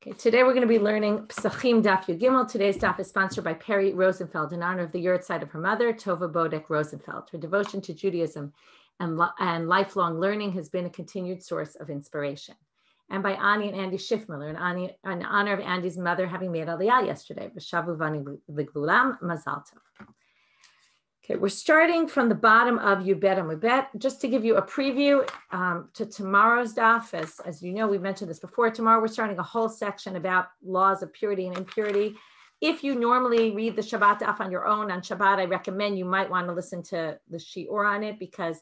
Okay, today we're going to be learning Pesachim Daf Yud Gimel. Today's daf is sponsored by Perry Rosenfeld in honor of the yahrzeit of her mother, Tova Bodek Rosenfeld. Her devotion to Judaism and lifelong learning has been a continued source of inspiration. And by Ani and Andy Schiffmiller in honor of Andy's mother having made Aliyah yesterday. V'shavu vani l'gvulam mazal tov. Okay, we're starting from the bottom of Yubet and Mubet. Just to give you a preview to tomorrow's daf, as you know, we've mentioned this before. Tomorrow we're starting a whole section about laws of purity and impurity. If you normally read the Shabbat daf on your own on Shabbat, I recommend you might want to listen to the Shiur on it because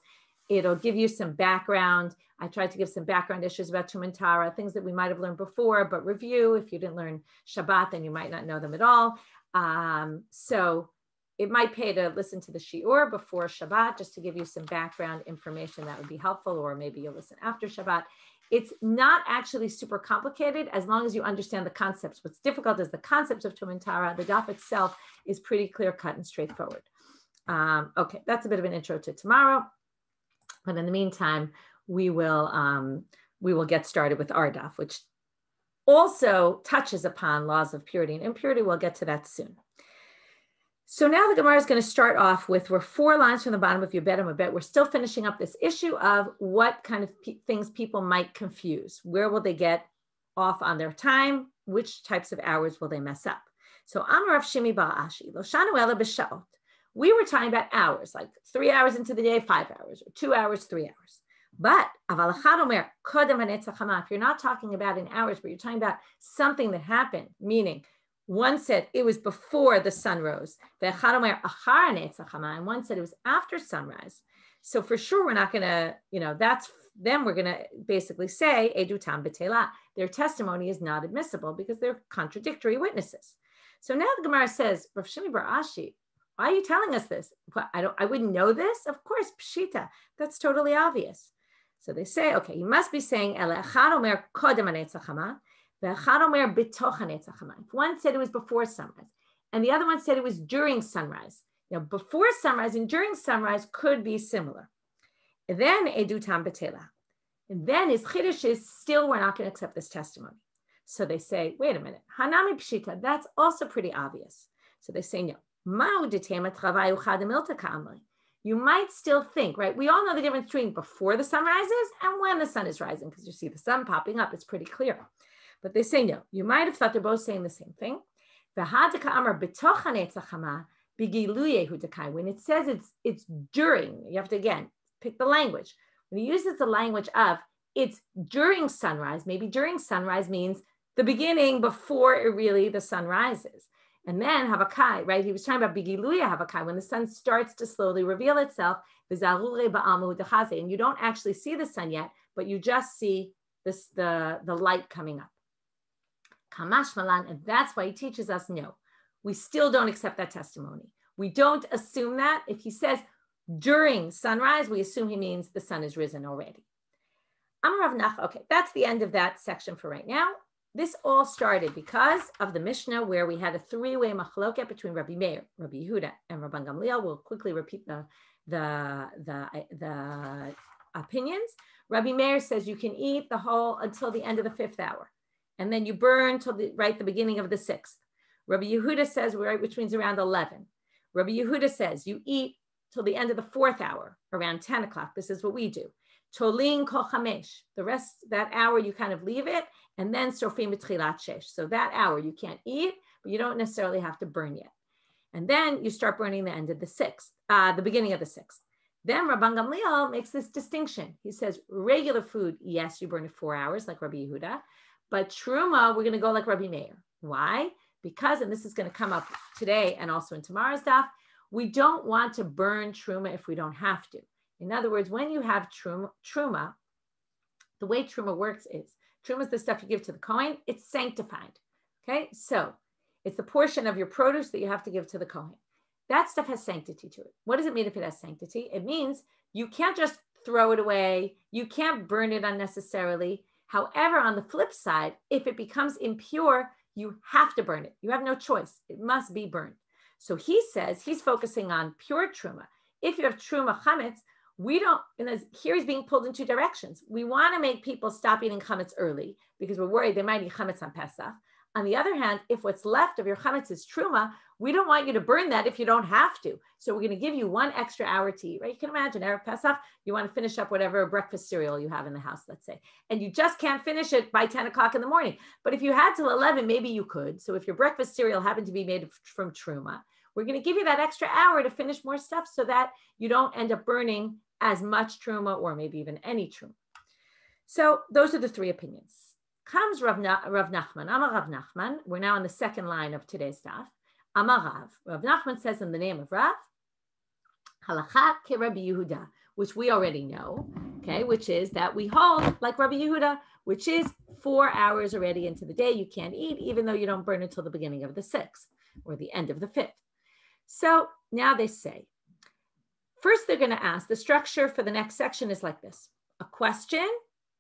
it'll give you some background. I tried to give some background issues about Tum and Tara, things that we might have learned before, but review. If you didn't learn Shabbat, then you might not know them at all. So it might pay to listen to the Shiur before Shabbat, just to give you some background information that would be helpful, or maybe you'll listen after Shabbat. It's not actually super complicated as long as you understand the concepts. What's difficult is the concepts of Tum and Tara. The daf itself is pretty clear cut and straightforward. Okay, that's a bit of an intro to tomorrow. But in the meantime, we will get started with our daf, which also touches upon laws of purity and impurity. We'll get to that soon. So now the Gemara is going to start off with, we're 4 lines from the bottom of Yubet and Mubet. We're still finishing up this issue of what kind of things people might confuse. Where will they get off on their time? Which types of hours will they mess up? So Amar Rav Shimi bar Ashi, Lo shanu ela b'sha'ot. We were talking about hours, like 3 hours into the day, 5 hours, or 2 hours, 3 hours. But aval echad omer kodem hanetzach hama, if you're not talking about in hours, but you're talking about something that happened, meaning one said it was before the sun rose, and one said it was after sunrise. So for sure, we're not going to, then we're going to basically say, edutam betela, their testimony is not admissible because they're contradictory witnesses. So now the Gemara says, Rav Shimi bar Ashi, why are you telling us this? I wouldn't know this. Of course, pshita, that's totally obvious. So they say, okay, you must be saying, ele echad omer kodem hanetzach hama. If one said it was before sunrise, and the other one said it was during sunrise. Before sunrise and during sunrise could be similar. Then edutam betela. And then his chiddush is still, we're not going to accept this testimony. So they say, wait a minute, hanami pshita, that's also pretty obvious. So they say, no. You might still think, right? We all know the difference between before the sun rises and when the sun is rising, because you see the sun popping up, it's pretty clear. But they say no. You might have thought they're both saying the same thing. When it says it's during, you have to again pick the language. When you use it, the language of it's during sunrise. Maybe during sunrise means the beginning before the sun rises. And then Havakai, right? He was talking about Bigiluya Havakai, when the sun starts to slowly reveal itself, and you don't actually see the sun yet, but you just see the light coming up. Kamash Malan, and that's why he teaches us no. We still don't accept that testimony. We don't assume that. If he says during sunrise, we assume he means the sun is risen already. Amar Rav Nachman, okay, that's the end of that section for right now. This all started because of the Mishnah where we had a 3-way machloket between Rabbi Meir, Rabbi Yehuda, and Rabban Gamliel. We'll quickly repeat the opinions. Rabbi Meir says you can eat the whole until the end of the 5th hour. And then you burn till the beginning of the 6th. Rabbi Yehuda says, which means around 11. Rabbi Yehuda says you eat till the end of the 4th hour, around 10 o'clock. This is what we do. Tolin kol chamesh. The rest, that hour, you kind of leave it. And then sorfim b'tchilat shesh. So that hour you can't eat, but you don't necessarily have to burn yet. And then you start burning the end of the 6th, the beginning of the 6th. Then Rabban Gamliel makes this distinction. He says regular food, yes, you burn it 4 hours like Rabbi Yehuda. But truma, we're going to go like Rabbi Meir. Why? Because, and this is going to come up today and also in tomorrow's daf, we don't want to burn truma if we don't have to. In other words, when you have truma, the way truma works is, truma is the stuff you give to the Kohen, it's sanctified. Okay, so it's the portion of your produce that you have to give to the Kohen. That stuff has sanctity to it. What does it mean if it has sanctity? It means you can't just throw it away. You can't burn it unnecessarily. However, on the flip side, if it becomes impure, you have to burn it. You have no choice. It must be burned. So he says he's focusing on pure truma. If you have truma chametz, We don't, and here he's being pulled in two directions. We want to make people stop eating chametz early because we're worried they might eat chametz on Pesach. On the other hand, if what's left of your chametz is truma, we don't want you to burn that if you don't have to. So we're going to give you 1 extra hour to eat, right? You can imagine, Erev Pesach, you want to finish up whatever breakfast cereal you have in the house, let's say, and you just can't finish it by 10 o'clock in the morning. But if you had till 11, maybe you could. So if your breakfast cereal happened to be made from truma, we're going to give you that extra hour to finish more stuff so that you don't end up burning as much truma or maybe even any truma. So those are the 3 opinions. Comes Rav Nachman. Amar Rav Nachman. We're now on the second line of today's daf. Amar Rav. Rav Nachman says in the name of Rav, Halakha ke Rabbi Yehuda, which we already know, okay, which is that we hold like Rabbi Yehuda, which is 4 hours already into the day. You can't eat, even though you don't burn until the beginning of the 6th or the end of the 5th. So now they say, first they're going to ask, the structure for the next section is like this. A question,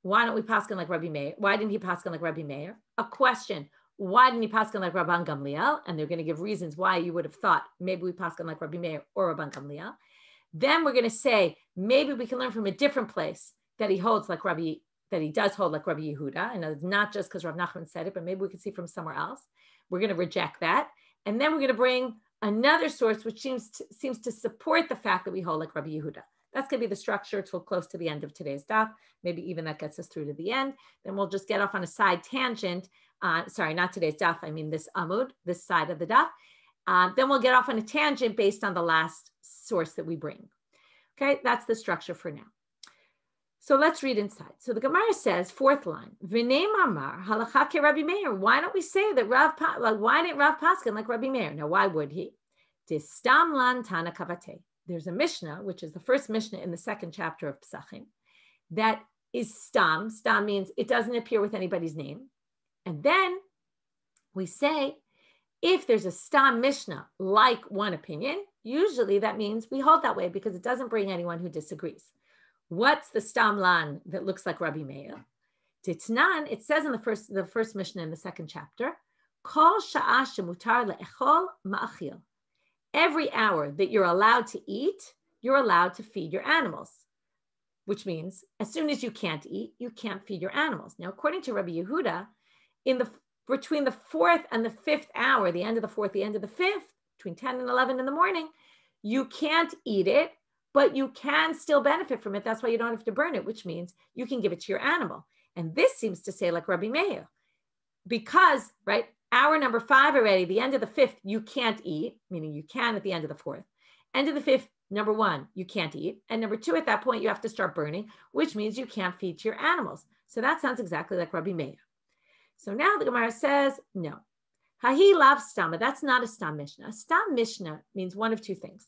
why don't we paskin like Rabbi Meir? Why didn't he paskin like Rabbi Meir? A question, why didn't he paskin like Rabban Gamliel? And they're going to give reasons why you would have thought maybe we paskin like Rabbi Meir or Rabban Gamliel. Then we're going to say, maybe we can learn from a different place that he holds like Rabbi, that he does hold like Rabbi Yehuda. And it's not just because Rav Nachman said it, but maybe we can see from somewhere else. We're going to reject that. And then we're going to bring another source which seems to support the fact that we hold like Rabbi Yehuda. That's going to be the structure till close to the end of today's daf. Maybe even that gets us through to the end. Then we'll just get off on a side tangent. Sorry, not today's daf. I mean this amud, this side of the daf. Then we'll get off on a tangent based on the last source that we bring. Okay, that's the structure for now. So let's read inside. So the Gemara says, 4th line, V'nei mamar halakha ke Rabbi Meir. Why don't we say that why didn't Rav paskin like Rabbi Meir? Now, why would he? Tistam lan tana kavate. There's a Mishnah, which is the first Mishnah in the 2nd chapter of Pesachim, that is stam. Stam means it doesn't appear with anybody's name. And then we say, if there's a stam Mishnah like one opinion, usually that means we hold that way because it doesn't bring anyone who disagrees. What's the stam lan that looks like Rabbi Meir? Titnan, it says in the first Mishnah in the 2nd chapter, Kol sha'a shemutar le'echol ma'achil. Every hour that you're allowed to eat, you're allowed to feed your animals, which means as soon as you can't eat, you can't feed your animals. Now, according to Rabbi Yehuda, between the 4th and the 5th hour, the end of the 4th, the end of the 5th, between 10 and 11 in the morning, you can't eat it, but you can still benefit from it. That's why you don't have to burn it, which means you can give it to your animal. And this seems to say like Rabbi Meir, because, right, hour number 5 already, the end of the 5th, you can't eat, meaning you can at the end of the 4th. End of the 5th, number 1, you can't eat. And number 2, at that point, you have to start burning, which means you can't feed to your animals. So that sounds exactly like Rabbi Meir. So now the Gemara says, no. Hahi lav stama, that's not a stam Mishnah. A stam Mishnah means one of 2 things.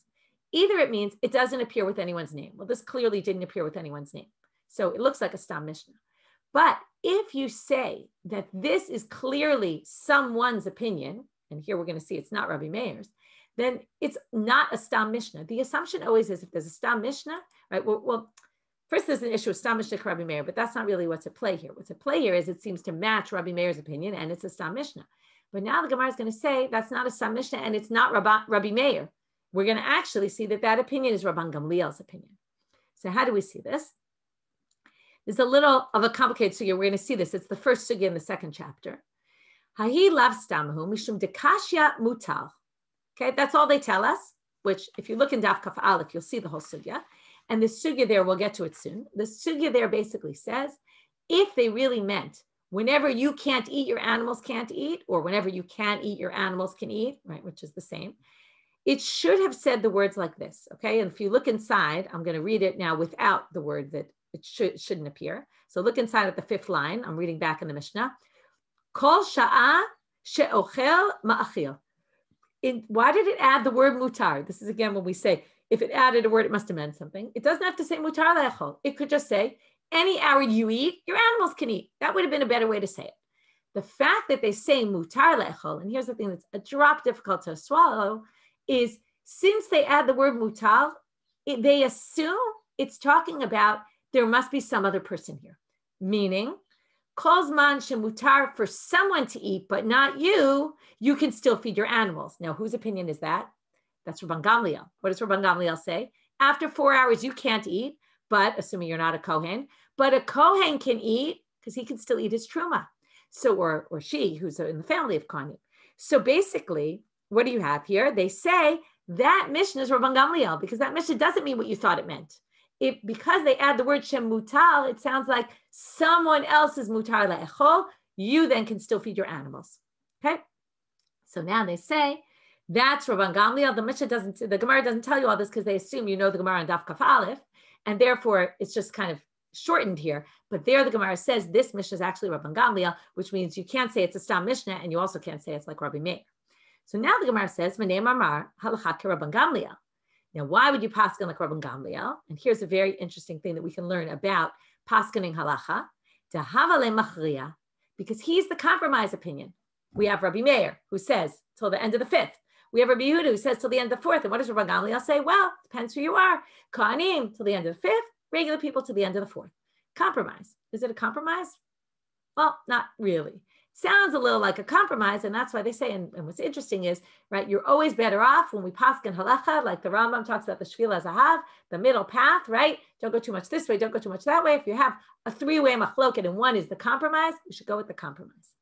Either it means it doesn't appear with anyone's name. Well, this clearly didn't appear with anyone's name. So it looks like a stam Mishnah. But if you say that this is clearly someone's opinion, and here we're going to see it's not Rabbi Meir's, then it's not a stam Mishnah. The assumption always is if there's a stam Mishnah, right? Well, first there's an issue of stam Mishnah Rabbi Meir, but that's not really what's at play here. What's at play here is it seems to match Rabbi Meir's opinion, and it's a stam Mishnah. But now the Gemara is going to say that's not a stam Mishnah, and it's not Rabbi Meir. We're going to actually see that opinion is Rabban Gamliel's opinion. So how do we see this? There's a little of a complicated sugya. We're going to see this. It's the first sugya in the 2nd chapter. Hahi lav stamahu mishum dekashya mutal. Okay, that's all they tell us, which if you look in Daf Kaf Aleph, you'll see the whole sugya. And the sugya there, we'll get to it soon. The sugya there basically says, if they really meant whenever you can't eat, your animals can't eat, or whenever you can eat, your animals can eat, right, which is the same. It should have said the words like this, okay? And if you look inside, I'm going to read it now without the word that it shouldn't appear. So look inside at the 5th line. I'm reading back in the Mishnah. Kol sha'a she'ochel ma'achil. Why did it add the word mutar? This is again when we say, if it added a word, it must have meant something. It doesn't have to say mutar le'echol. It could just say, any hour you eat, your animals can eat. That would have been a better way to say it. The fact that they say mutar le'echol, and here's the thing that's a drop difficult to swallow, is since they add the word mutal, they assume it's talking about there must be some other person here. Meaning, kol zman shemutar for someone to eat, but not you, you can still feed your animals. Now, whose opinion is that? That's Rabban Gamliel. What does Rabban Gamliel say? After 4 hours, you can't eat, but assuming you're not a Kohen, but a Kohen can eat because he can still eat his truma. So, or she who's in the family of Kohanim. So basically, what do you have here? They say that Mishnah is Rabban Gamliel because that Mishnah doesn't mean what you thought it meant. Because they add the word Shem Mutal, it sounds like someone else is Mutar Le'echol. You then can still feed your animals. Okay? So now they say that's Rabban Gamliel. The Gemara doesn't tell you all this because they assume you know the Gemara on Daf Kaf Aleph, and therefore it's just kind of shortened here. But there the Gemara says this Mishnah is actually Rabban Gamliel, which means you can't say it's a Stam Mishnah, and you also can't say it's like Rabbi Meir. So now the Gemara says, Manei Mamar halachat Rabban Gamliel. Now, why would you paskin like Rabban Gamliel? And here's a very interesting thing that we can learn about paskining halacha. Dehavale machriya, because he's the compromise opinion. We have Rabbi Meir, who says till the end of the 5th. We have Rabbi Yehuda, who says till the end of the 4th. And what does Rabban Gamliel say? Well, depends who you are. Kohanim till the end of the 5th, regular people till the end of the 4th. Compromise. Is it a compromise? Well, not really. Sounds a little like a compromise, and that's why they say, and what's interesting is, right, you're always better off when we paskin halacha, like the Rambam talks about the Shvila Zahav, the middle path, right? Don't go too much this way, don't go too much that way. If you have a 3-way machloket and one is the compromise, you should go with the compromise.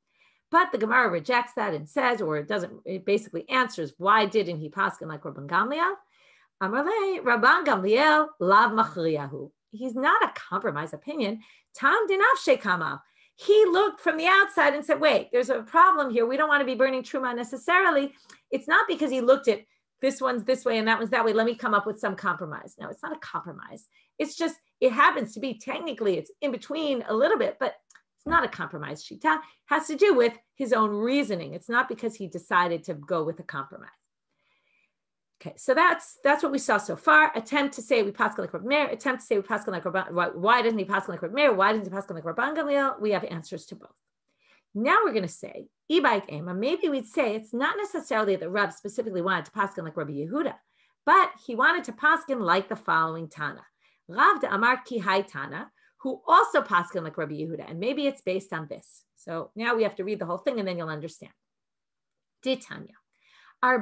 But the Gemara rejects that and says, or it basically answers, why didn't he paskin like Rabban Gamliel? Amarle, Rabban Gamliel lav machriyahu. He's not a compromise opinion. Tam dinav shekamal. He looked from the outside and said, wait, there's a problem here. We don't want to be burning truma necessarily. It's not because he looked at this one's this way and that one's that way. Let me come up with some compromise. No, it's not a compromise. It's just, it happens to be technically, it's in between a little bit, but it's not a compromise. Shita has to do with his own reasoning. It's not because he decided to go with a compromise. Okay, so that's what we saw so far. Attempt to say we paskin like Rabbi Meir. Attempt to say we paskin like Rabban. Why doesn't he paskin like Rabbi Meir? Why doesn't he paskin like Rabban Gamliel? We have answers to both. Now we're going to say ibayik ema. Maybe we'd say it's not necessarily that Rab specifically wanted to paskin like Rabbi Yehuda, but he wanted to paskin like the following Tana. Rav de Amar ki hai Tana, who also paskin like Rabbi Yehuda, and maybe it's based on this. So now we have to read the whole thing, and then you'll understand. Ditanya. Okay,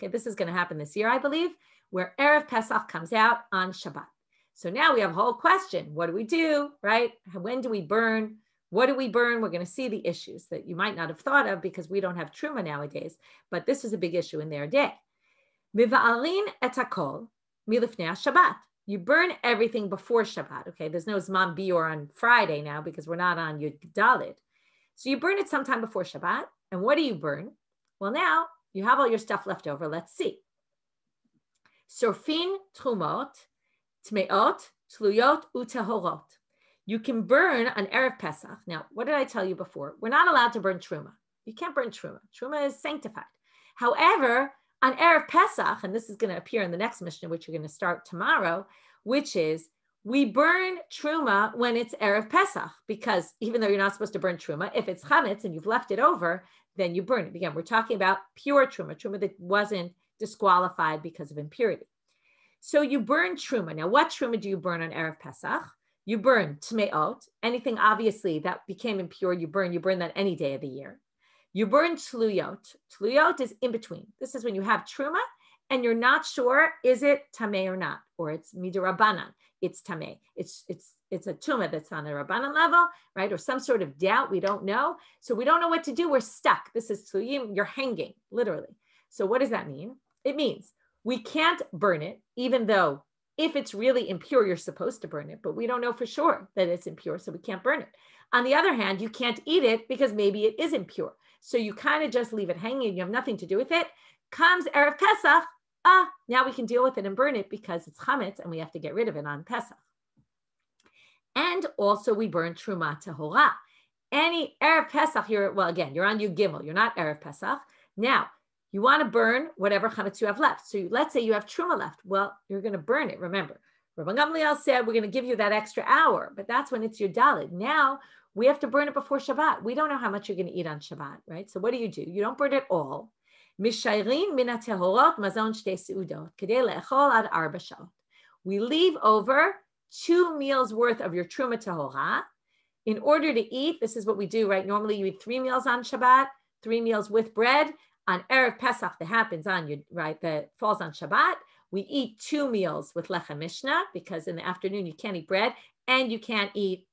this is going to happen this year, I believe, where Erev Pesach comes out on Shabbat. So now we have a whole question. What do we do, right? When do we burn? What do we burn? We're going to see the issues that you might not have thought of because we don't have truma nowadays, but this is a big issue in their day. Miva'arin et hakol milifnei Shabbat. You burn everything before Shabbat. Okay, there's no Zman Biur on Friday now because we're not on Yud Daled. So you burn it sometime before Shabbat. And what do you burn? Well, now you have all your stuff left over. Let's see. Sorfin trumot, tmeot, tluyot, utehorot. You can burn on Erev Pesach. Now, what did I tell you before? We're not allowed to burn truma. You can't burn truma. Truma is sanctified. However, on Erev Pesach, and this is going to appear in the next Mishnah, which you're going to start tomorrow, which is we burn truma when it's Erev Pesach, because even though you're not supposed to burn truma, if it's chametz and you've left it over, then you burn it. Again, we're talking about pure truma that wasn't disqualified because of impurity. So you burn truma. Now, what truma do you burn on Erev Pesach? You burn tmeot, anything obviously that became impure, you burn that any day of the year. You burn tluyot. Tluyot is in between. This is when you have truma and you're not sure, is it tameh or not? Or it's midirabanan, it's tameh. It's a tumah that's on the Rabbanan level, right? Or some sort of doubt, we don't know. So we don't know what to do, we're stuck. This is tluyim, you're hanging, literally. So what does that mean? It means we can't burn it, even though if it's really impure, you're supposed to burn it, but we don't know for sure that it's impure, so we can't burn it. On the other hand, you can't eat it because maybe it is impure. So you kind of just leave it hanging, you have nothing to do with it. Comes Erev Pesach, now we can deal with it and burn it because it's chametz and we have to get rid of it on Pesach. And also we burn truma tehora. Any Erev Pesach here, well, again, you're on Yud Gimel, you're not Erev Pesach. Now, you want to burn whatever chametz you have left. So let's say you have truma left. Well, you're going to burn it. Remember, Rabban Gamliel said we're going to give you that extra hour, but that's when it's your daled. Now we have to burn it before Shabbat. We don't know how much you're going to eat on Shabbat, right? So what do? You don't burn it all. We leave over 2 meals worth of your truma tehora in order to eat. This is what we do, right? Normally you eat 3 meals on Shabbat, 3 meals with bread. On Erev Pesach that happens on you, right? That falls on Shabbat. we eat 2 meals with lechem mishnah, because in the afternoon you can't eat bread and you can't eat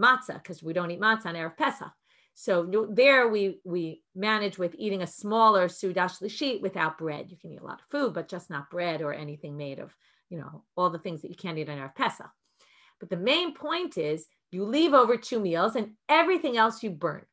matzah, because we don't eat matzah on Erev Pesach. So there we manage with eating a smaller Sudah Shlishit without bread. You can eat a lot of food, but just not bread or anything made of, all the things that you can't eat on Erev Pesach. But the main point is you leave over 2 meals and everything else you burn.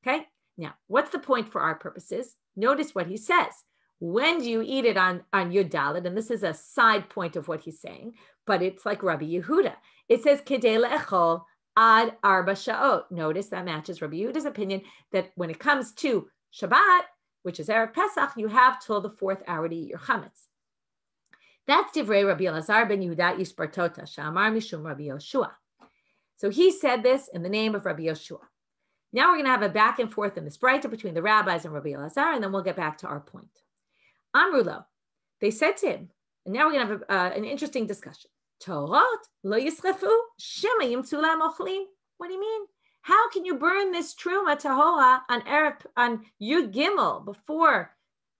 Okay. Now, what's the point for our purposes? Notice what he says. When do you eat it on Yud Daled? And this is a side point of what he's saying, but it's like Rabbi Yehuda. It says, Kedei le'echol ad arba sha'ot. Notice that matches Rabbi Yehuda's opinion that when it comes to Shabbat, which is Erev Pesach, you have till the 4th hour to eat your chametz. That's Divrei Rabbi Elazar ben Yehuda ish Bartota, Sha'amar mishum Rabbi Yoshua. So he said this in the name of Rabbi Yoshua. Now we're going to have a back and forth in this braita between the rabbis and Rabbi Elazar, and then we'll get back to our point. Amrulo, they said to him, and now we're going to have an interesting discussion. Torot lo yisrefu shema yimtzu la'hem ochlim. What do you mean? How can you burn this truma tahora on Yud Gimel before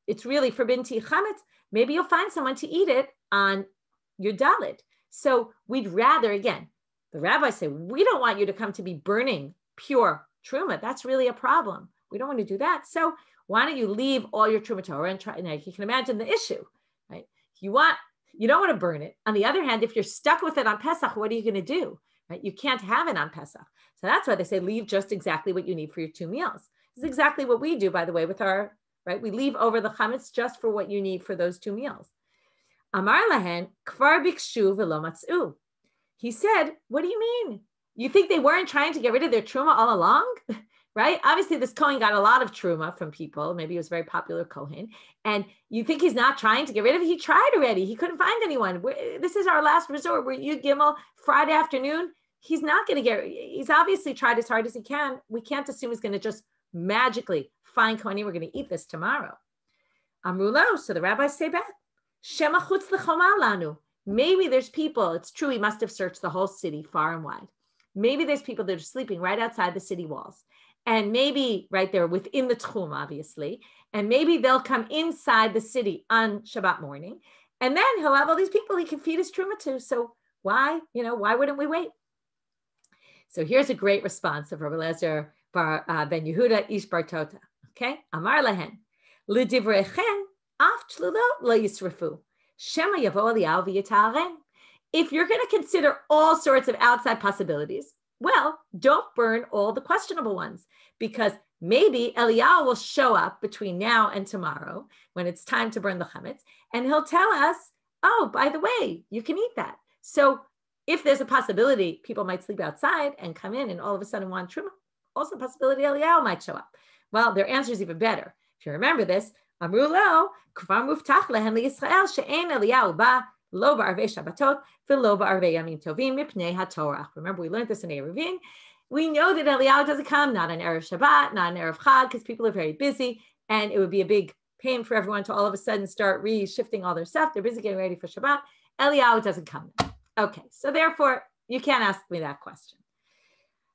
it's really forbidden to eat chametz? Maybe you'll find someone to eat it on Yud Daled. So we'd rather, again, the rabbis say, we don't want you to come to be burning pure truma. That's really a problem. We don't want to do that. So why don't you leave all your truma Torah and try? Now you can imagine the issue, right? You don't want to burn it. On the other hand, if you're stuck with it on Pesach, what are you going to do? Right? You can't have it on Pesach. So that's why they say leave just exactly what you need for your 2 meals. This is exactly what we do, by the way, with our, right? We leave over the chametz just for what you need for those 2 meals. Amar lahen kvar bikshu v'lo matzu. He said, what do you mean? You think they weren't trying to get rid of their truma all along? Right? Obviously, this Kohen got a lot of truma from people. Maybe he was a very popular Kohen. And you think he's not trying to get rid of it? He tried already. He couldn't find anyone. This is our last resort. We're Yud Gimel, Friday afternoon. He's not going to he's obviously tried as hard as he can. We can't assume he's going to just magically find Kohanim. We're going to eat this tomorrow. Amrulo, so the rabbis say back, Shema chutz l'choma lanu. Maybe there's people, it's true, he must have searched the whole city far and wide. Maybe there's people that are sleeping right outside the city walls. And maybe right there within the tchum, obviously. And maybe they'll come inside the city on Shabbat morning. And then he'll have all these people he can feed his truma to. So why wouldn't we wait? So here's a great response of Rabbi Elazar ben Yehuda ish Bartota. Okay? Amar lehen. L'divrechen af tlulo lo yisrefu. Shema yavo eliyahu v'yitaren. If you're going to consider all sorts of outside possibilities, well, don't burn all the questionable ones, because maybe Eliyahu will show up between now and tomorrow when it's time to burn the chametz, and he'll tell us, oh, by the way, you can eat that. So if there's a possibility, people might sleep outside and come in and all of a sudden want truma, also a possibility Eliyahu might show up. Well, their answer is even better. If you remember this, Amru lo, kvar muftach lehem liYisrael she'ein Eliyahu ba lo ba'arvei Shabbatot v'lo ba'arvei Yamim Tovim mipnei haTorah. Remember, we learned this in Eruvin. We know that Eliyahu doesn't come, not on Erev Shabbat, not on Erev Chag, because people are very busy, and it would be a big pain for everyone to all of a sudden start re-shifting all their stuff. They're busy getting ready for Shabbat. Eliyahu doesn't come. Okay, so therefore, you can't ask me that question.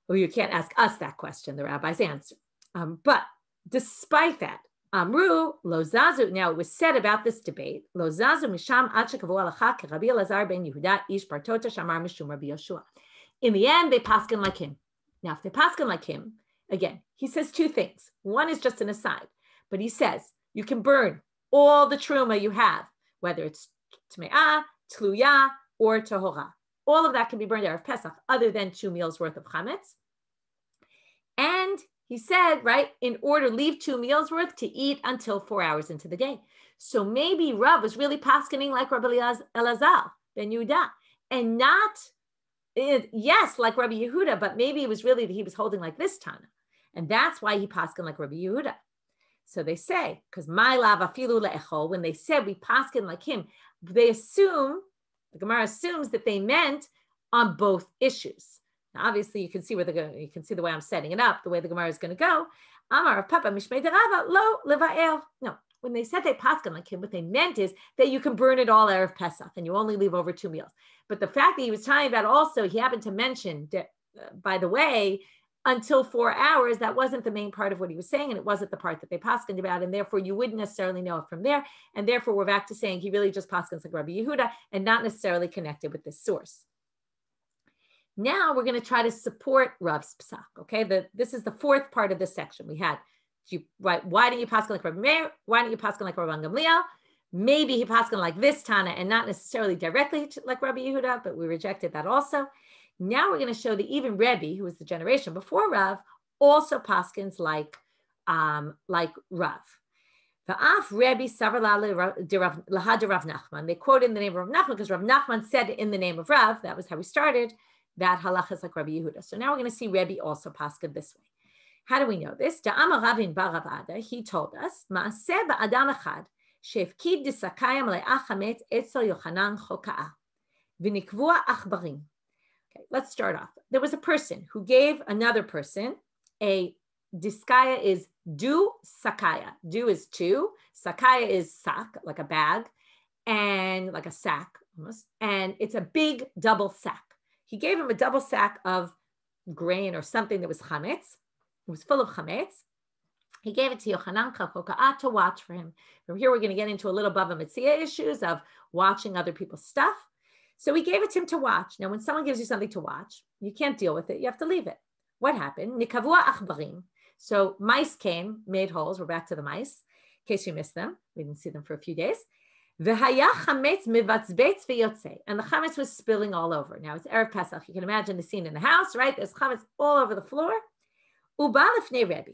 Or you can't ask us that question, the rabbis answer. But despite that, Amru lo zazu. Now it was said about this debate. Lo zazu misham ad shekavu alacha Rabbi Elazar ben Yehuda ish Bartota shamar mishum Rabbi Yoshua. In the end, they paskin like him. Now, if they paskin like him, again, he says 2 things. One is just an aside, but he says you can burn all the truma you have, whether it's tme'ah, tluya, or tahora. All of that can be burned out of Pesach, other than 2 meals worth of chametz. And he said, right, in order to leave 2 meals worth to eat until 4 hours into the day. So maybe Rav was really paskening like Rabbi Elazar ben Yehuda, and not, yes, like Rabbi Yehuda, but maybe it was really that he was holding like this Tana. And that's why he paskened like Rabbi Yehuda. So they say, because my lav afilu le'echol, when they said we pasken like him, they assume, the Gemara assumes that they meant on both issues. Now, obviously, you can see you can see the way I'm setting it up, the way the Gemara is going to go. Amar of Papa Mishmei Derava lo levael. No, when they said they paskin like him, what they meant is that you can burn it all Erev Pesach and you only leave over 2 meals. But the fact that he was talking about also, he happened to mention, by the way, until 4 hours, that wasn't the main part of what he was saying, and it wasn't the part that they paskined about, and therefore you wouldn't necessarily know it from there, and therefore we're back to saying he really just paskins like Rabbi Yehuda and not necessarily connected with this source. Now we're going to try to support Rav's Pesach, okay? This is the fourth part of this section. We had, why don't you paskin like Rabbi Meir? Why don't you paskin like Rabban Gamliel? Maybe he paskin like this Tana and not necessarily directly like Rabbi Yehuda, but we rejected that also. Now we're going to show that even Rebbe, who was the generation before Rav, also paskins like Rav. Va'af Rebbe savar lahad Rav Nachman. They quote in the name of Rav Nachman because Rav Nachman said in the name of Rav. That was how we started. That halacha is like Rabbi Yehuda. So now we're going to see Rebbe also paskin this way. How do we know this? Da'amar Ravin bar Rav Ada. He told us Ma'aseh ba'adam echad she'efkid disakayam le'ach hametz etzel Yochanan choka'a v'nikvua achbarim. Okay, let's start off. There was a person who gave another person a diskaya is du sakaya. Du is two. Sakaya is sak, like a bag, and like a sack almost. And it's a big double sack. He gave him a double sack of grain or something that was chametz. It was full of chametz. He gave it to Yochanan Choka'a to watch for him. From here, we're going to get into a little Bava Metzia issues of watching other people's stuff. So he gave it to him to watch. Now, when someone gives you something to watch, you can't deal with it. You have to leave it. What happened? Nikavua achbarim. So mice came, made holes. We're back to the mice, in case you missed them. We didn't see them for a few days. V'haya chametz mivatzbetz v'yotzei. And the chametz was spilling all over. Now, it's Erev Pesach. You can imagine the scene in the house, right? There's chametz all over the floor. Uba lifnei Rebbe.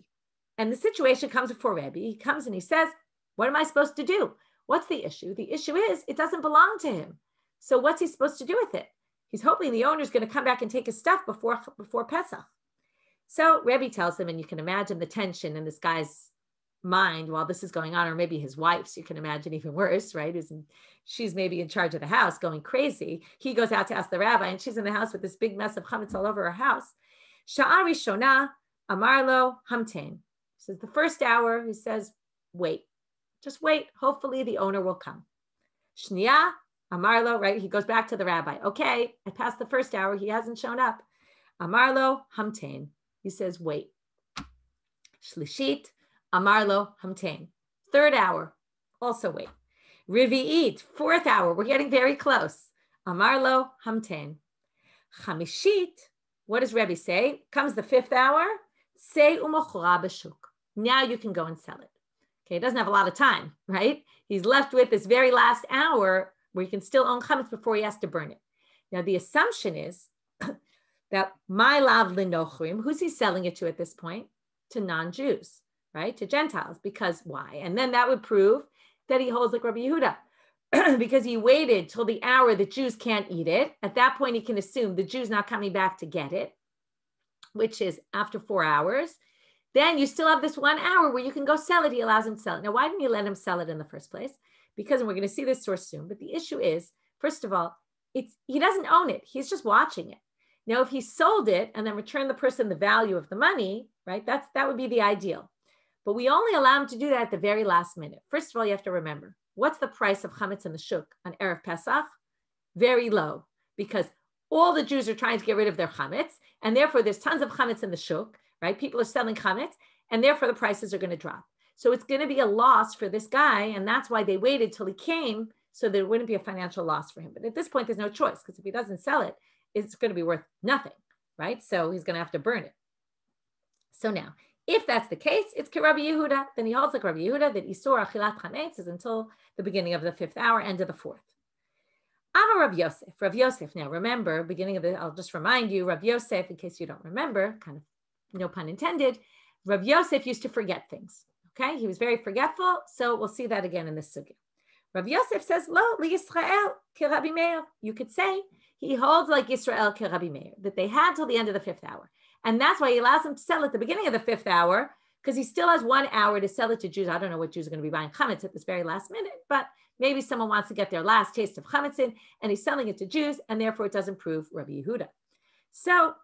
And the situation comes before Rebbe. He comes and he says, what am I supposed to do? What's the issue? The issue is it doesn't belong to him. So what's he supposed to do with it? He's hoping the owner's going to come back and take his stuff before Pesach. So Rebbe tells him, and you can imagine the tension in this guy's mind while this is going on, or maybe his wife's, you can imagine even worse, right? She's maybe in charge of the house going crazy. He goes out to ask the rabbi, and she's in the house with this big mess of chametz all over her house. Sha'ari Shona Amarlo Hamtain. This is the first hour. He says, wait, just wait. Hopefully the owner will come. Shnia Amarlo, right? He goes back to the rabbi. Okay, I passed the first hour. He hasn't shown up. Amarlo Hamtain. He says, wait. Shlishit Amarlo Hamtain. Third hour, also wait. Rivi'it, fourth hour. We're getting very close. Amarlo Hamtain. Chamishit, what does Rebbe say? Comes the fifth hour. Say umochra b'shuk. Now you can go and sell it. Okay, he doesn't have a lot of time, right? He's left with this very last hour where he can still own chametz before he has to burn it. Now, the assumption is that my lav linochrim, who's he selling it to at this point? To non-Jews, right? To Gentiles. Because why? And then that would prove that he holds like Rabbi Yehuda because he waited till the hour that Jews can't eat it. At that point, he can assume the Jews not coming back to get it, which is after 4 hours. Then you still have this 1 hour where you can go sell it. He allows him to sell it. Now, why didn't he let him sell it in the first place? Because, and we're going to see this source soon, but the issue is, first of all, he doesn't own it. He's just watching it. Now, if he sold it and then returned the person the value of the money, right, that would be the ideal. But we only allow him to do that at the very last minute. First of all, you have to remember, what's the price of chametz in the shuk on Erev Pesach? Very low, because all the Jews are trying to get rid of their chametz, and therefore there's tons of chametz in the shuk, right? People are selling chametz, and therefore the prices are going to drop. So it's going to be a loss for this guy, and that's why they waited till he came, so there wouldn't be a financial loss for him. But at this point, there's no choice, because if he doesn't sell it, it's going to be worth nothing, right? So he's going to have to burn it. So now, if that's the case, it's Rabbi Yehuda. Then he holds like Rabbi Yehuda that Isur Achilat Chametz is until the beginning of the fifth hour, end of the fourth. Amar Rav Yosef. Rav Yosef. Now remember, beginning of I'll just remind you, Rav Yosef, in case you don't remember, kind of no pun intended, Rav Yosef used to forget things. Okay, he was very forgetful. So we'll see that again in this sugya. Rav Yosef says, Lo li Yisrael ki Rabbi Meir. You could say he holds like Yisrael ki Rabbi Meir, that they had till the end of the fifth hour. And that's why he allows them to sell at the beginning of the fifth hour, because he still has 1 hour to sell it to Jews. I don't know what Jews are going to be buying chametz at this very last minute, but maybe someone wants to get their last taste of chametz in, and he's selling it to Jews, and therefore it doesn't prove Rabbi Yehuda. So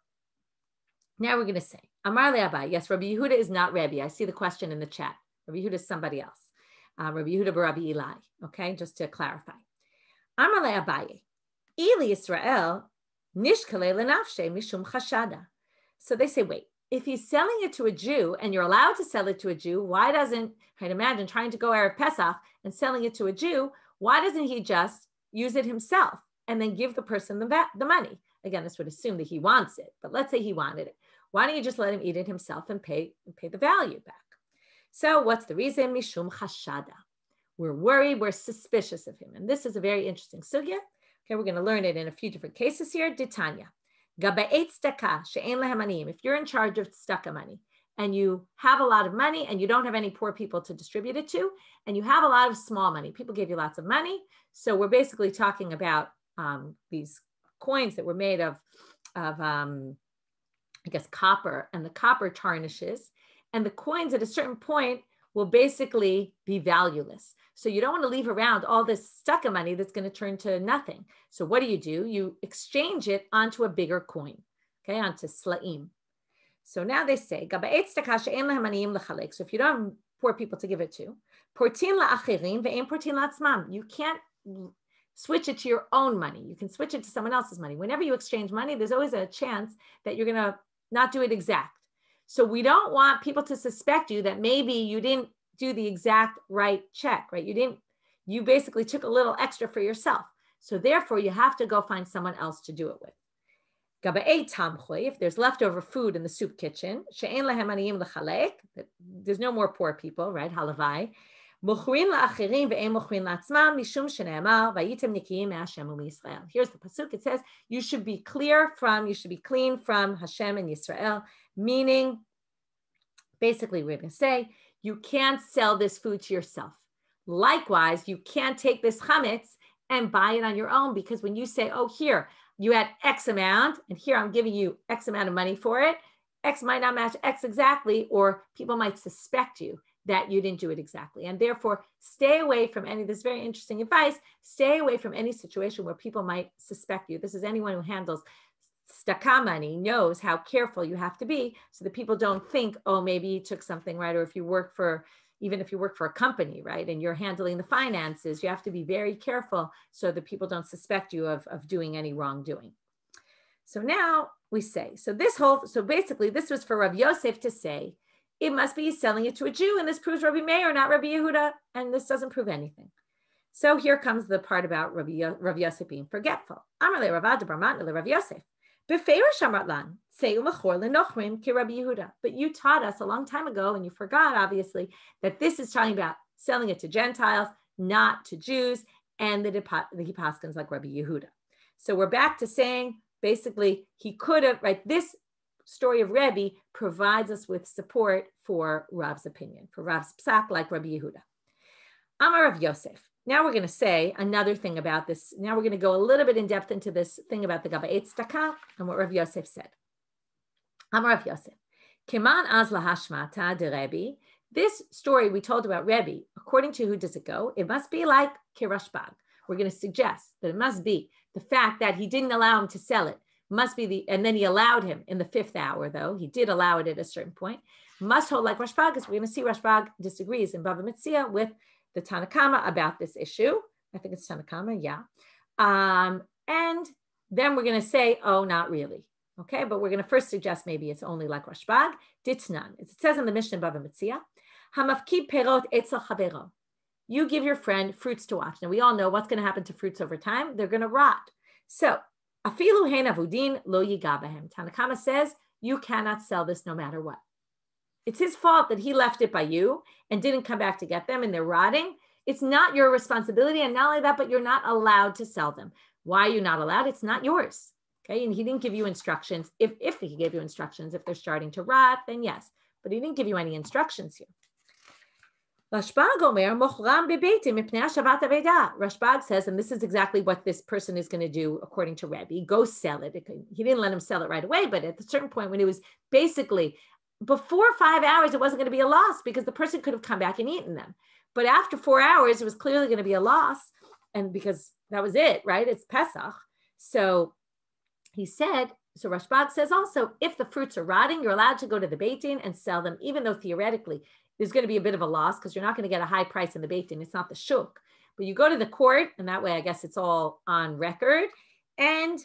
now we're going to say, Amar le Abai. Yes, Rabbi Yehuda is not Rabbi. I see the question in the chat. Rabbi Yehuda is somebody else. Rabbi Yehuda Rabbi Eli. Okay, just to clarify. Amar le Abai. Ili Israel nishkale lenafshe mishum chashada. So they say, wait, if he's selling it to a Jew and you're allowed to sell it to a Jew, why doesn't, right, imagine trying to go Erev Pesach and selling it to a Jew, why doesn't he just use it himself and then give the person the money? Again, this would assume that he wants it, but let's say he wanted it. Why don't you just let him eat it himself and pay the value back? So what's the reason? Mishum chashada. We're worried, we're suspicious of him. And this is a very interesting sugya. Okay, we're going to learn it in a few different cases here. Ditanya. If you're in charge of tzedakah money and you have a lot of money and you don't have any poor people to distribute it to, and you have a lot of small money, people give you lots of money. So we're basically talking about these coins that were made of I guess, copper, and the copper tarnishes, and the coins at a certain point will basically be valueless. So you don't want to leave around all this tzedakah money that's going to turn to nothing. So what do? You exchange it onto a bigger coin, okay, onto slaim. So now they say, so if you don't have poor people to give it to, you can't switch it to your own money. You can switch it to someone else's money. Whenever you exchange money, there's always a chance that you're going to not do it exact. So we don't want people to suspect you that maybe you didn't do the exact right check, right? You basically took a little extra for yourself. So therefore you have to go find someone else to do it with. If there's leftover food in the soup kitchen, there's no more poor people, right? Halavai. Here's the pasuk. It says you should be clean from Hashem and Yisrael, meaning basically we're going to say you can't sell this food to yourself. Likewise, you can't take this chametz and buy it on your own, because when you say, oh, here you had X amount and here I'm giving you X amount of money for it, X might not match X exactly, or people might suspect you that you didn't do it exactly. And therefore, stay away from this very interesting advice, stay away from any situation where people might suspect you. This is anyone who handles tzedakah money knows how careful you have to be so that people don't think, oh, maybe you took something, right? Or if you work for a company, right, and you're handling the finances, you have to be very careful so that people don't suspect you of doing any wrongdoing. So now we say, so basically this was for Rav Yosef to say, it must be selling it to a Jew, and this proves Rabbi Meir, not Rabbi Yehuda, and this doesn't prove anything. So here comes the part about Rav Yosef being forgetful. Amar le Ravad Barmat le Rav Yosef. Befeirish amratlan say umachor lenochrim ki Rabbi Yehuda. But you taught us a long time ago, and you forgot obviously that this is talking about selling it to Gentiles, not to Jews, and that he paskins like Rabbi Yehuda. So we're back to saying basically he could have, right? This story of Rebbe provides us with support for Rav's opinion, for Rav's psak like Rabbi Yehuda. Amar Rav Yosef. Now we're going to say another thing about this. Now we're going to go a little bit in depth into this thing about the Gaba'et Tzedakah and what Rav Yosef said. Amar Rav Yosef. Keman az lahashmata de Rebbe. This story we told about Rebbe, according to who does it go? It must be like Kirashbag. We're going to suggest that it must be the fact that he didn't allow him to sell it. Must be and then he allowed him in the 5th hour, though. He did allow it at a certain point. Must hold like Rashbag, because we're going to see Rashbag disagrees in Bava Metzia with the Tanakama about this issue. I think it's Tanakama, yeah. And then we're going to say, oh, not really. Okay, but we're going to first suggest maybe it's only like Rashbag. Ditnan. It says in the Mishnah in Bava Metzia, Hamafki perot etzel chavero. You give your friend fruits to watch. Now, we all know what's going to happen to fruits over time. They're going to rot. So, Afilu hein avudin lo yigabahem. Tanakama says you cannot sell this no matter what. It's his fault that he left it by you and didn't come back to get them and they're rotting. It's not your responsibility. And not only that, but you're not allowed to sell them. Why are you not allowed? It's not yours. Okay. And he didn't give you instructions. If he gave you instructions, if they're starting to rot, then yes. But he didn't give you any instructions here. Rashbag says, and this is exactly what this person is going to do according to Rebbe, go sell it. He didn't let him sell it right away, but at a certain point when it was basically before 5 hours, it wasn't going to be a loss because the person could have come back and eaten them. But after 4 hours, it was clearly going to be a loss. And because that was it, right? It's Pesach. So he said, so Rashbag says also, if the fruits are rotting, you're allowed to go to the Beit Din and sell them, even though theoretically there's going to be a bit of a loss because you're not going to get a high price in the Beit Din. It's not the shuk. But you go to the court, and that way I guess it's all on record. And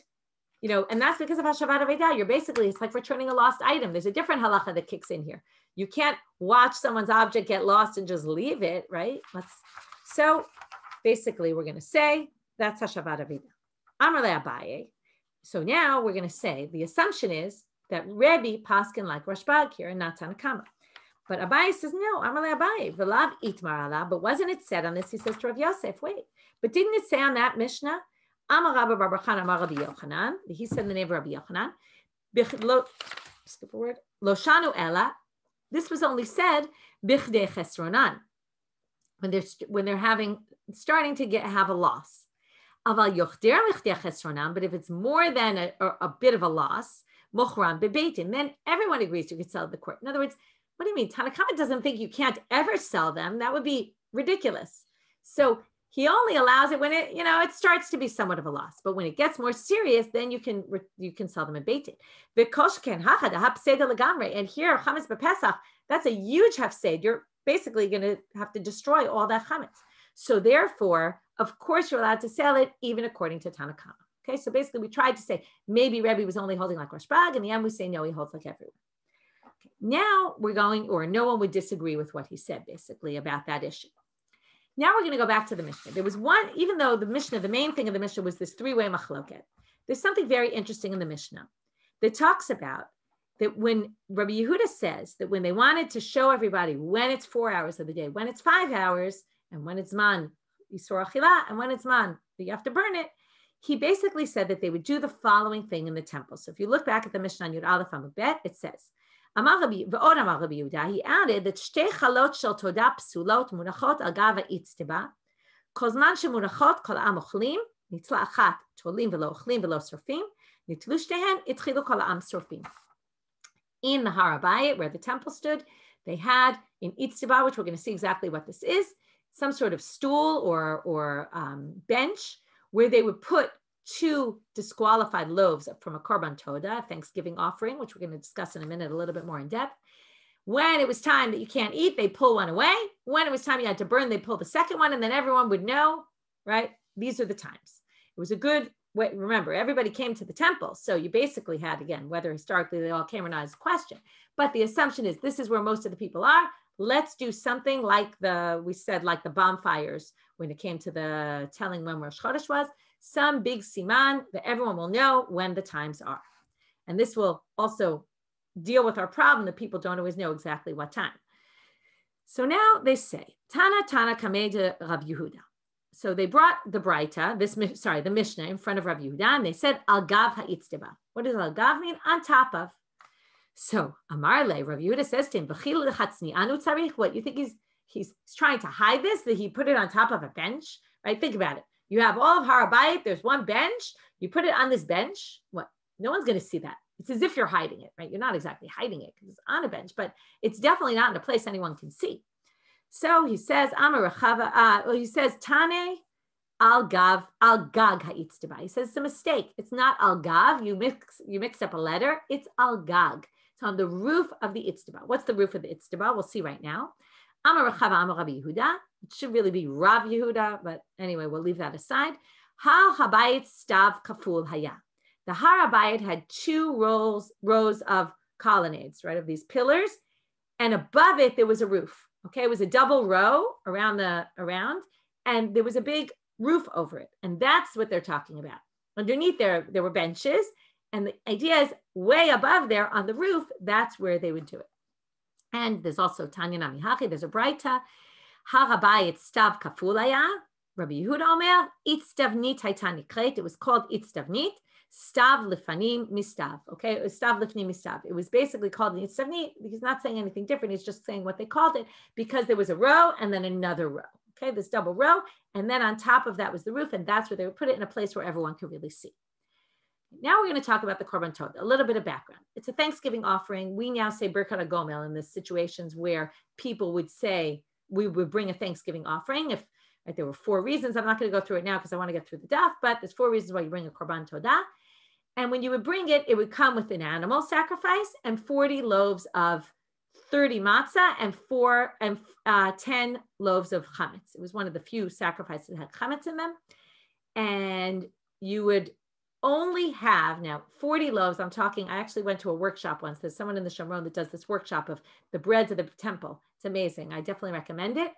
and that's because of Hashavat Aveidah. You're basically, it's like returning a lost item. There's a different halacha that kicks in here. You can't watch someone's object get lost and just leave it, right? So basically we're going to say that's Hashavat Aveidah. Amar le Abaye. So now we're going to say the assumption is that Rebbe paskin like Rashbag here and not Tanakama. But Abaye says, no, Amar le Abaye, v'lav itmar ala. But wasn't it said on this? He says to Rav Yosef, wait, but didn't it say on that Mishnah, Amar Rabba Bar Bar Chana Amar Rabbi Yochanan, he said in the name of Rabbi Yochanan, skip a word, Lo shanu ela, this was only said, bichdei chesronan, when they're starting to have a loss. Aval yochder bichdei chesronan, but if it's more than a bit of a loss, mochran bebeitin, then everyone agrees you could sell the court. In other words, what do you mean? Tanakama doesn't think you can't ever sell them. That would be ridiculous. So he only allows it when it starts to be somewhat of a loss. But when it gets more serious, then you can sell them in beitin. And here, chametz b'Pesach, that's a huge hafsed. You're basically going to have to destroy all that chametz. So therefore, of course, you're allowed to sell it even according to Tanakama. Okay, so basically we tried to say maybe Rebbe was only holding like Rashbag. In the end, we say no, he holds like everyone. Okay. Now no one would disagree with what he said basically about that issue. Now we're going to go back to the Mishnah. There was one, even though the main thing of the Mishnah was this three-way machloket, there's something very interesting in the Mishnah that talks about that when Rabbi Yehuda says that when they wanted to show everybody when it's 4 hours of the day, when it's 5 hours, and when it's man, Yisur Achila, and when it's man, you have to burn it, he basically said that they would do the following thing in the temple. So if you look back at the Mishnah on Yud Aleph Amud Bet, it says, he added that shtei chalot shel todah psulot munachot al gav ha'itzdeba, kol zman shemunachot kol ha'am ochlim, nitla achat tolim v'lo ochlim v'lo sorfim, nitlu shtehen itchilu kol ha'am sorfim. In the Har HaBayit, where the temple stood, they had in Itzteba, which we're going to see exactly what this is, some sort of stool or bench where they would put 2 disqualified loaves from a korban todah, Thanksgiving offering, which we're going to discuss in a minute a little bit more in depth. When it was time that you can't eat, they pull one away. When it was time you had to burn, they pull the second one, and then everyone would know, right? These are the times. It was a good way. Remember, everybody came to the temple. So you basically had, again, whether historically they all came or not is a question. But the assumption is this is where most of the people are. Let's do something like the bonfires when it came to the telling when Rosh Chodesh was, some big siman that everyone will know when the times are. And this will also deal with our problem that people don't always know exactly what time. So now they say, Tana kamei de Rav Yehuda. So they brought the Braita, the Mishnah in front of Rav Yehuda, and they said, Al Gav ha'itzdeba. What does Al Gav mean? On top of. So Amar le, Rav Yehuda says to him, B'chil lechatzni anu tzarich. What, you think he's trying to hide this, that he put it on top of a bench, right? Think about it. You have all of Har HaBayit, there's one bench, you put it on this bench, what? No one's going to see that. It's as if you're hiding it, right? You're not exactly hiding it because it's on a bench, but it's definitely not in a place anyone can see. So he says, he says, Tane al gag ha'itzdeba. He says it's a mistake. It's not al gav. You mixed up a letter. It's al gag. It's on the roof of the itzdeba. What's the roof of the itzdeba? We'll see right now. Amar Rechava Amar Rabbi Yehuda. It should really be Rav Yehuda, but anyway, we'll leave that aside. Har habayit stav kaful haya. The Har HaBayit had 2 rows of colonnades, right, of these pillars, and above it there was a roof. Okay, it was a double row around, and there was a big roof over it, and that's what they're talking about. Underneath there were benches, and the idea is way above there on the roof, that's where they would do it. And there's also Tanya Nami Hachi, there's a Braita, Har HaBayit stav kaful haya, Rabbi Yehuda Omer, Itztavnit hayta nikret, it was called Itztavnit, Stav lifanim mistav. Okay, it was stav lifnim mistav. It was basically called the itztavnit. He's not saying anything different. He's just saying what they called it because there was a row and then another row. Okay, this double row, and then on top of that was the roof, and that's where they would put it in a place where everyone could really see. Now we're going to talk about the korban todah. A little bit of background. It's a Thanksgiving offering. We now say birkat hagomel in the situations where people would say we would bring a Thanksgiving offering. If right, there were 4 reasons. I'm not going to go through it now because I want to get through the daf, but there's 4 reasons why you bring a korban todah. And when you would bring it, it would come with an animal sacrifice and 40 loaves of 30 matzah and 10 loaves of chametz. It was one of the few sacrifices that had chametz in them. And you would only have now 40 loaves. I actually went to a workshop once. There's someone in the Shomron that does this workshop of the breads of the temple. It's amazing. I definitely recommend it.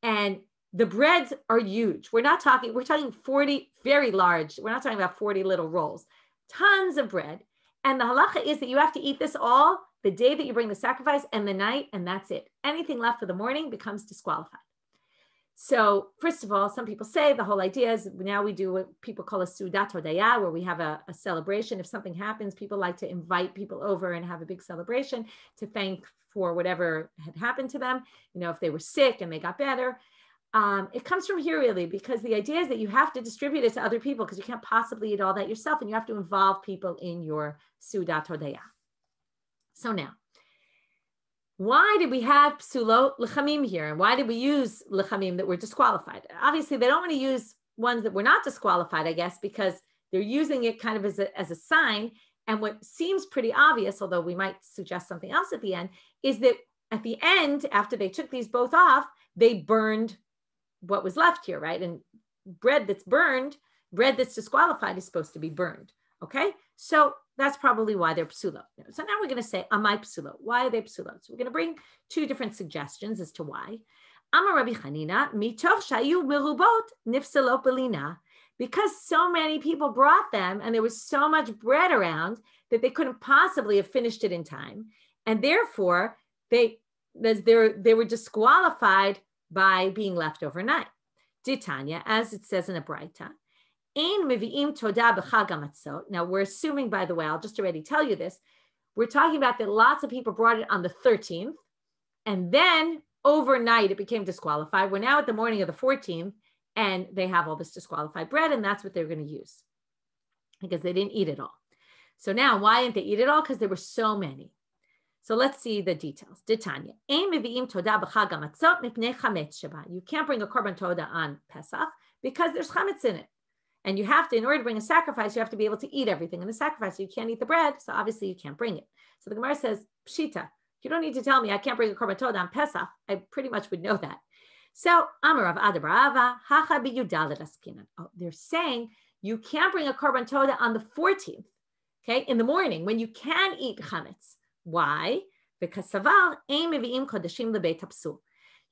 And the breads are huge. We're talking 40 very large. We're not talking about 40 little rolls, tons of bread. And the halacha is that you have to eat this all the day that you bring the sacrifice and the night, and that's it. Anything left for the morning becomes disqualified. So first of all, some people say the whole idea is now we do what people call a Seudat Hodaya, where we have a celebration. If something happens, people like to invite people over and have a big celebration to thank for whatever had happened to them. If they were sick and they got better. It comes from here really, because the idea is that you have to distribute it to other people because you can't possibly eat all that yourself, and you have to involve people in your Seudat Hodaya. So now, why did we have psulot lechamim here? And why did we use lechamim that were disqualified? Obviously, they don't want to use ones that were not disqualified, I guess, because they're using it kind of as a sign. And what seems pretty obvious, although we might suggest something else at the end, is that at the end, after they took these both off, they burned what was left here, right? And bread that's burned, bread that's disqualified is supposed to be burned, okay? So that's probably why they're psulot. So now we're going to say, amai psulot. Why are they psulot? So we're going to bring two different suggestions as to why. Amar Rabbi Chanina, mitoch shayu merubot nifsalot belina. Because so many people brought them and there was so much bread around that they couldn't possibly have finished it in time. And therefore, they were disqualified by being left overnight. Ditanya, as it says in a Braita, Ein mevi'im toda b'chag hamatzot. Now we're assuming, by the way, I'll just already tell you this. We're talking about that lots of people brought it on the 13th, and then overnight it became disqualified. We're now at the morning of the 14th, and they have all this disqualified bread, and that's what they're going to use because they didn't eat it all. So now, why didn't they eat it all? Because there were so many. So let's see the details. Ditanya, Ein mevi'im toda b'chag hamatzot mipnei chametz sheba. You can't bring a korban toda on Pesach because there's chametz in it. And you have to, in order to bring a sacrifice, you have to be able to eat everything in the sacrifice. So you can't eat the bread, so obviously you can't bring it. So the Gemara says, Pshita, you don't need to tell me I can't bring a korban toda on Pesach. I pretty much would know that. So Amarav Adabrava, Hacha biyudalet askinan. Oh, they're saying you can't bring a korban toda on the 14th, okay, in the morning when you can eat chametz. Why? Because savar ein mevi'im kodashim lebeit hapsul.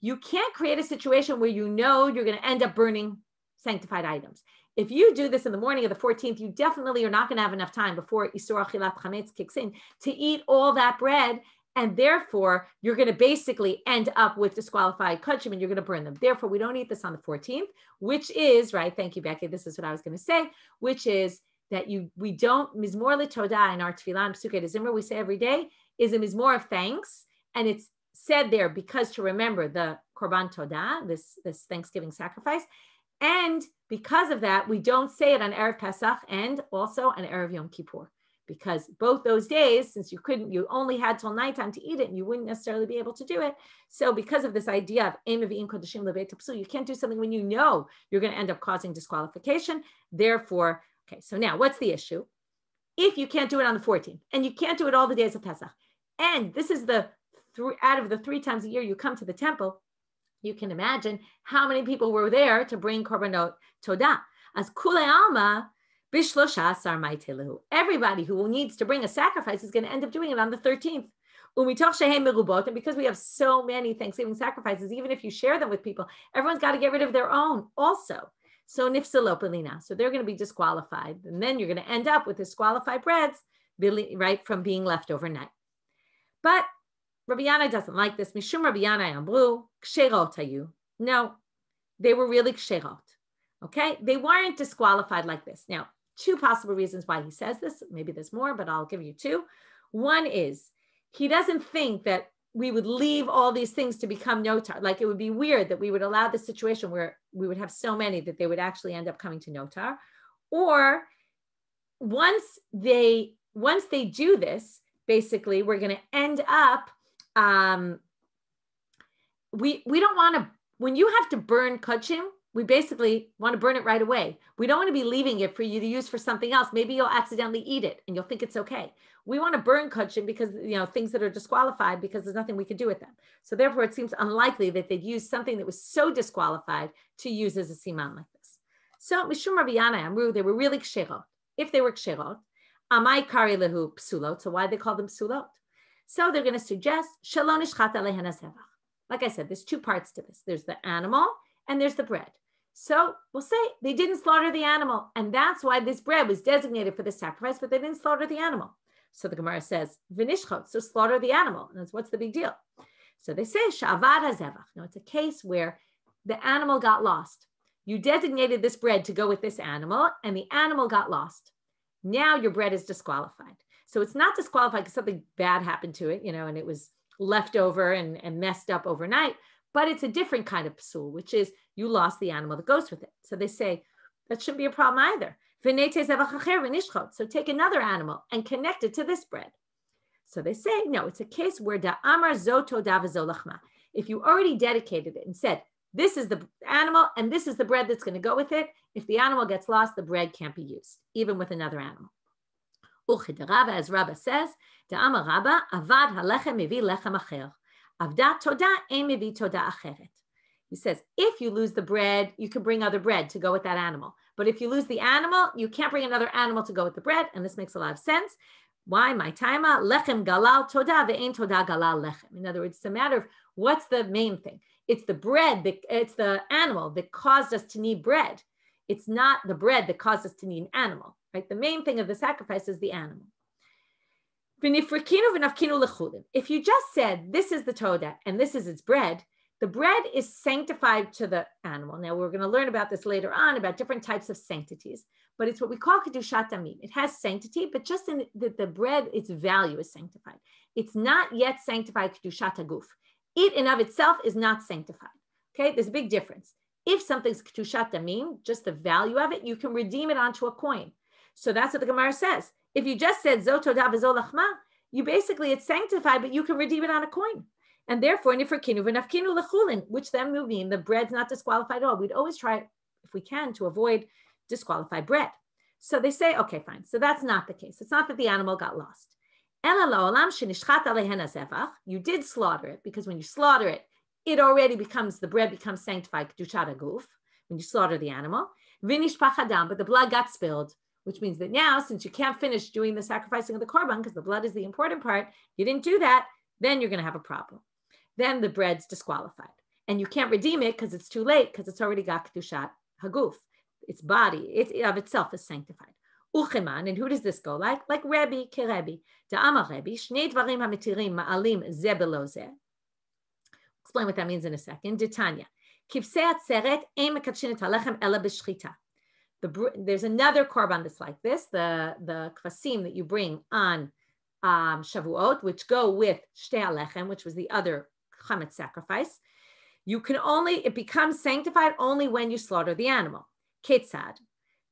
You can't create a situation where you know you're going to end up burning sanctified items. If you do this in the morning of the 14th, you definitely are not going to have enough time before Isur Achilat Chametz kicks in to eat all that bread, and therefore you're going to basically end up with disqualified kachim and you're going to burn them. Therefore, we don't eat this on the 14th, which is, right, thank you, Becky, this is what I was going to say, which is that we don't, Mizmor LeTodah in our Tefillah and Pesukei Zimra, we say every day, is a Mizmor of thanks, and it's said there because to remember the Korban Todah, this Thanksgiving sacrifice. And because of that, we don't say it on Erev Pesach and also on Erev Yom Kippur, because both those days, since you only had till nighttime to eat it and you wouldn't necessarily be able to do it. So because of this idea of Ein mevi'im kodashim lebeit hapsul, you can't do something when you know you're going to end up causing disqualification. Therefore, okay, so now what's the issue? If you can't do it on the 14th and you can't do it all the days of Pesach, and this is out of the 3 times a year you come to the temple, you can imagine how many people were there to bring korbanot todah. As kulei alma bishlosha asar ma'itelu. Everybody who needs to bring a sacrifice is going to end up doing it on the 13th. Umitoch shehem merubot, and because we have so many Thanksgiving sacrifices, even if you share them with people, everyone's got to get rid of their own also. So nifsalot belina. So they're going to be disqualified, and then you're going to end up with disqualified breads, right, from being left overnight. But Rabbi Yana doesn't like this. Mishum Rabbi Yana amru ksherot hayu. No, they were really ksherot. Okay, they weren't disqualified like this. Now, 2 possible reasons why he says this. Maybe there's more, but I'll give you 2. One is he doesn't think that we would leave all these things to become notar. Like it would be weird that we would allow this situation where we would have so many that they would actually end up coming to notar. Or once they do this, basically, we're going to end up. We don't want to, when you have to burn kachim, we basically want to burn it right away. We don't want to be leaving it for you to use for something else. Maybe you'll accidentally eat it and you'll think it's okay. We want to burn kachim because, things that are disqualified because there's nothing we can do with them. So therefore it seems unlikely that they'd use something that was so disqualified to use as a siman like this. So Mishum Rabbi Yana Amru, they were really ksherot. if they were ksherot, amai kari lehu psulot. So why they call them psulot? So they're going to suggest shelo nishchat alehen hazevach. Like I said, there's two parts to this. There's the animal and there's the bread. So we'll say they didn't slaughter the animal, and that's why this bread was designated for the sacrifice, but they didn't slaughter the animal. So the Gemara says, v'nishchot, so slaughter the animal. And that's, what's the big deal? So they say, sha'avad hazevach. Now it's a case where the animal got lost. You designated this bread to go with this animal, and the animal got lost. Now your bread is disqualified. So it's not disqualified because something bad happened to it, and it was left over and messed up overnight, but it's a different kind of psul, which is you lost the animal that goes with it. So they say that shouldn't be a problem either. So take another animal and connect it to this bread. So they say, no, it's a case where da amar zoto da v'zolachma. If you already dedicated it and said, this is the animal and this is the bread that's going to go with it, if the animal gets lost, the bread can't be used, even with another animal. As Rabba says, da amar Rabba, avad halechem mevi lechem acher. Avda toda ein mevi toda acheret. He says, if you lose the bread, you can bring other bread to go with that animal. But if you lose the animal, you can't bring another animal to go with the bread. And this makes a lot of sense. Why? My taima, lechem galal toda ve'ein toda galal lechem. In other words, it's a matter of what's the main thing. It's the bread, it's the animal that caused us to need bread. It's not the bread that caused us to need an animal, right? The main thing of the sacrifice is the animal. If you just said, this is the toda and this is its bread, the bread is sanctified to the animal. Now, we're going to learn about this later on, about different types of sanctities, but it's what we call kedushat damim. It has sanctity, but just in the bread, its value is sanctified. It's not yet sanctified kedushat haguf. It in of itself is not sanctified. Okay, there's a big difference. If something's kedushat damim, just the value of it, you can redeem it onto a coin. So that's what the Gemara says. If you just said zotoda v'zolachma, you basically, it's sanctified, but you can redeem it on a coin. And therefore, nifrkinu v'nafkinu lechulin, which then will mean the bread's not disqualified at all. We'd always try, if we can, to avoid disqualified bread. So they say, okay, fine. So that's not the case. It's not that the animal got lost. You did slaughter it, because when you slaughter it, it already becomes, the bread becomes sanctified, kedushat haguf, when you slaughter the animal. V'nishpach hadam, but the blood got spilled, which means that now, since you can't finish doing the sacrificing of the korban, because the blood is the important part, you didn't do that, then you're going to have a problem. Then the bread's disqualified. And you can't redeem it because it's too late, because it's already got kedushat haguf. Its body, it of itself is sanctified. Ucheman, and who does this go like? Like Rebbe, Kerebi. Da'amar Rebbe, shnei dvarim hamitirim ma'alim ze below ze. Explain what that means in a second. Ditanya. Kivsei atzeret ein mekadshin et halechem ela b'shchita. There's another korban that's like this, the kvasim that you bring on Shavuot, which go with shtei halechem, which was the other chametz sacrifice. It becomes sanctified only when you slaughter the animal. Ketzad.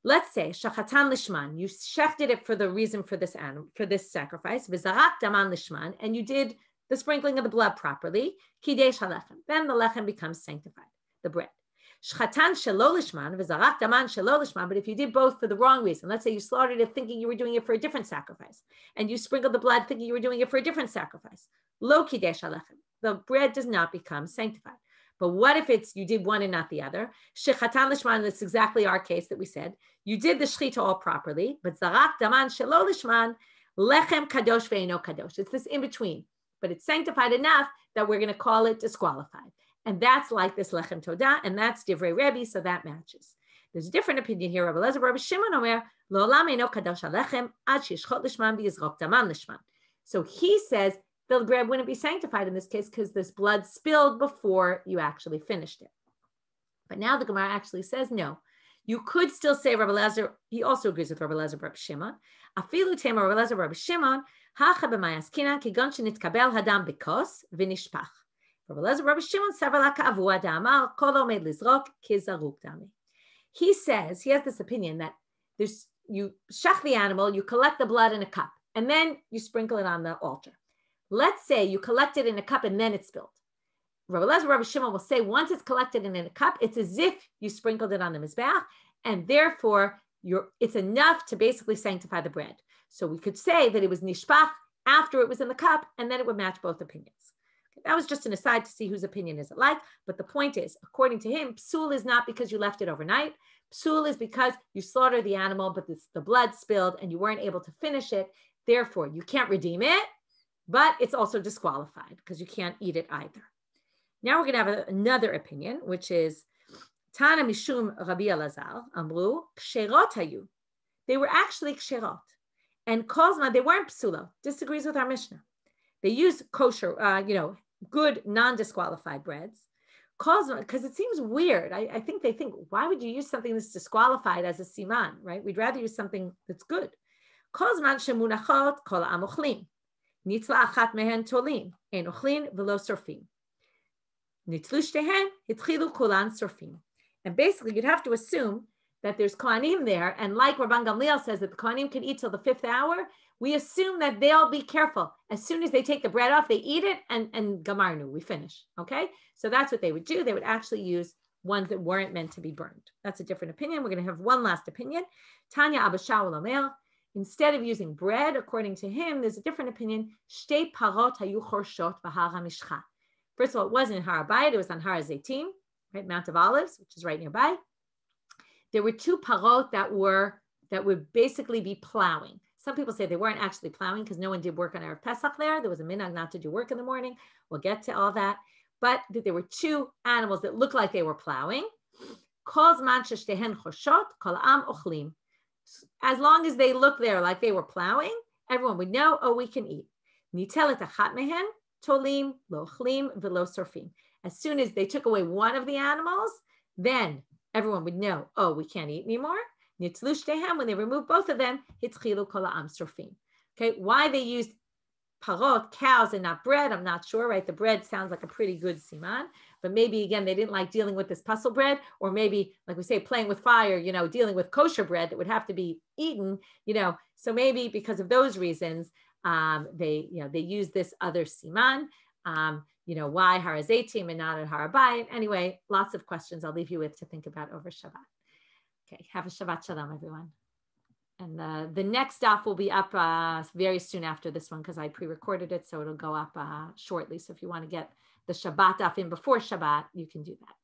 Let's say shachatan lishman, you shechted it for the reason for this animal, for this sacrifice. V'zarak daman lishman, and you did the sprinkling of the blood properly. Kidesh halechem. Then the lechem becomes sanctified, the bread. Shchatan shelo lishman, v'zarak daman shelo lishman. But if you did both for the wrong reason, let's say you slaughtered it thinking you were doing it for a different sacrifice, and you sprinkled the blood thinking you were doing it for a different sacrifice. Lo kidesh halechem. The bread does not become sanctified. But what if you did one and not the other? Shechatan lishman, that's exactly our case that we said. You did the shechita all properly, but zarak daman shelo lishman, lechem kadosh ve'eno kadosh. It's this in between, but it's sanctified enough that we're going to call it disqualified. And that's like this lechem todah, and that's divrei Rebbe, so that matches. There's a different opinion here. Rabbi Shimon omer, lo olam eino kadosh halechem, ad sheyishchot lishman v'yizrok daman lishman. So he says, the bread wouldn't be sanctified in this case because this blood spilled before you actually finished it. But now the Gemara actually says, no, you could still say Rabbi Elazar, he also agrees with Rabbi Elazar Rabbi Shimon. Afilu tema Rabbi Elazar Rabbi Shimon, hacha b'mayaskina kigon shenitkabel hadam b'kos v'nishpach. Rabbi Elazar Rabbi Shimon savar laka avua da'amar kol omed lizrok kizaruk dami. He says, he has this opinion that you shach the animal, you collect the blood in a cup, and then you sprinkle it on the altar. Let's say you collect it in a cup and then it's spilled. Rabbi Elazar Rabbi Shimon will say once it's collected in a cup, it's as if you sprinkled it on the mizbeach, and therefore it's enough to basically sanctify the bread. So we could say that it was nishpach after it was in the cup, and then it would match both opinions. That was just an aside to see whose opinion is it like, but the point is, according to him, psul is not because you left it overnight. Psul is because you slaughtered the animal, but the blood spilled and you weren't able to finish it. Therefore, you can't redeem it, but it's also disqualified because you can't eat it either. Now we're going to have another opinion, which is Tana Mishum Rabbi Elazar Amru Ksherot Hayu. They were actually ksherot. And Kozma, they weren't psulo. Disagrees with our Mishnah. They used kosher, good non-disqualified breads. Kozma, because it seems weird. I think they think, why would you use something that's disqualified as a siman, right? We'd rather use something that's good. Kozman shemunachot kol ha'am ochlim. Nitla achat mehen tolim. En ochlin v'lo sorfim. Nitlu shtehen hitchilu kulan sorfim. And basically, you'd have to assume that there's Kohanim there, and like Rabban Gamliel says that the Kohanim can eat till the 5th hour, we assume that they'll be careful. As soon as they take the bread off, they eat it, and gamarnu, we finish, okay? So that's what they would do. They would actually use ones that weren't meant to be burned. That's a different opinion. We're going to have one last opinion. Tanya Abba Shaul Omer, instead of using bread, according to him, there's a different opinion. Shtei parot hayu chorshot b'har hamishcha. First of all, it wasn't in Har HaBayit, it was on Har HaZeitim, right, Mount of Olives, which is right nearby. There were 2 parot that would basically be plowing. Some people say they weren't actually plowing because no one did work on Erev Pesach there. There was a minhag not to do work in the morning. We'll get to all that. But there were 2 animals that looked like they were plowing. As long as they looked there like they were plowing, everyone would know, oh, we can eat. As soon as they took away one of the animals, then everyone would know, oh, we can't eat anymore. When they removed both of them, okay, why they used parot, cows, and not bread, I'm not sure, right? The bread sounds like a pretty good siman, but maybe, again, they didn't like dealing with this puzzle bread, or maybe, like we say, playing with fire, dealing with kosher bread that would have to be eaten, so maybe because of those reasons, they use this other siman. Why Har HaZeitim and not at Har HaBayit? Anyway, lots of questions I'll leave you with to think about over Shabbat. Okay, have a Shabbat Shalom, everyone. And the next daf will be up very soon after this one because I pre-recorded it, so it'll go up shortly. So if you want to get the Shabbat daf in before Shabbat, you can do that.